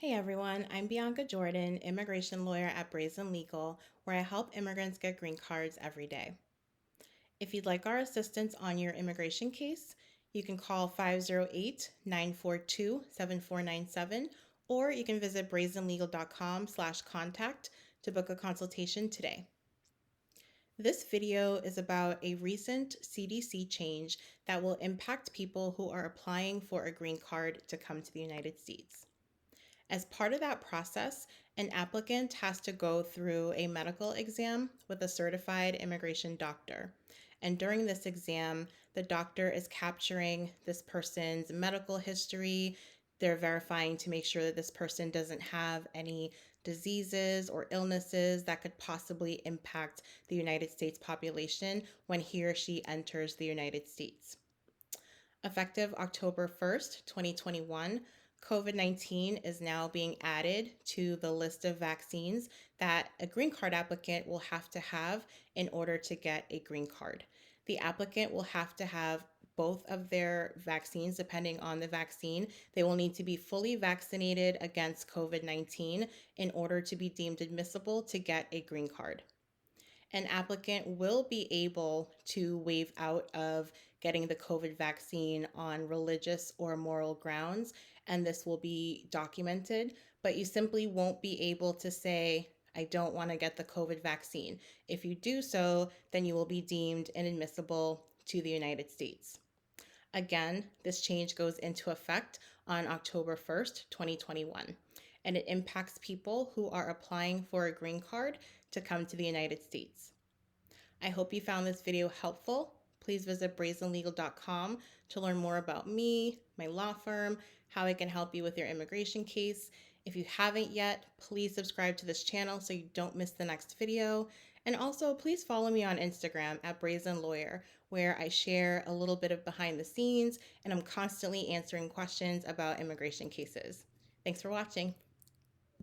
Hey everyone, I'm Bianca Jordan, immigration lawyer at Brazen Legal, where I help immigrants get green cards every day. If you'd like our assistance on your immigration case, you can call 508-942-7497, or you can visit brazenlegal.com/contact to book a consultation today. This video is about a recent CDC change that will impact people who are applying for a green card to come to the United States. As part of that process, an applicant has to go through a medical exam with a certified immigration doctor. And during this exam, the doctor is capturing this person's medical history. They're verifying to make sure that this person doesn't have any diseases or illnesses that could possibly impact the United States population when he or she enters the United States. Effective October 1st, 2021, COVID-19 is now being added to the list of vaccines that a green card applicant will have to have in order to get a green card. The applicant will have to have both of their vaccines, depending on the vaccine. They will need to be fully vaccinated against COVID-19 in order to be deemed admissible to get a green card. An applicant will be able to waive out of getting the COVID vaccine on religious or moral grounds, and this will be documented, but you simply won't be able to say, I don't want to get the COVID vaccine. If you do so, then you will be deemed inadmissible to the United States. Again, this change goes into effect on October 1st, 2021, and it impacts people who are applying for a green card to come to the United States. I hope you found this video helpful. Please visit brazenlegal.com to learn more about me, my law firm, how I can help you with your immigration case. If you haven't yet, please subscribe to this channel so you don't miss the next video. And also, please follow me on Instagram at Brazen Lawyer, where I share a little bit of behind the scenes and I'm constantly answering questions about immigration cases. Thanks for watching.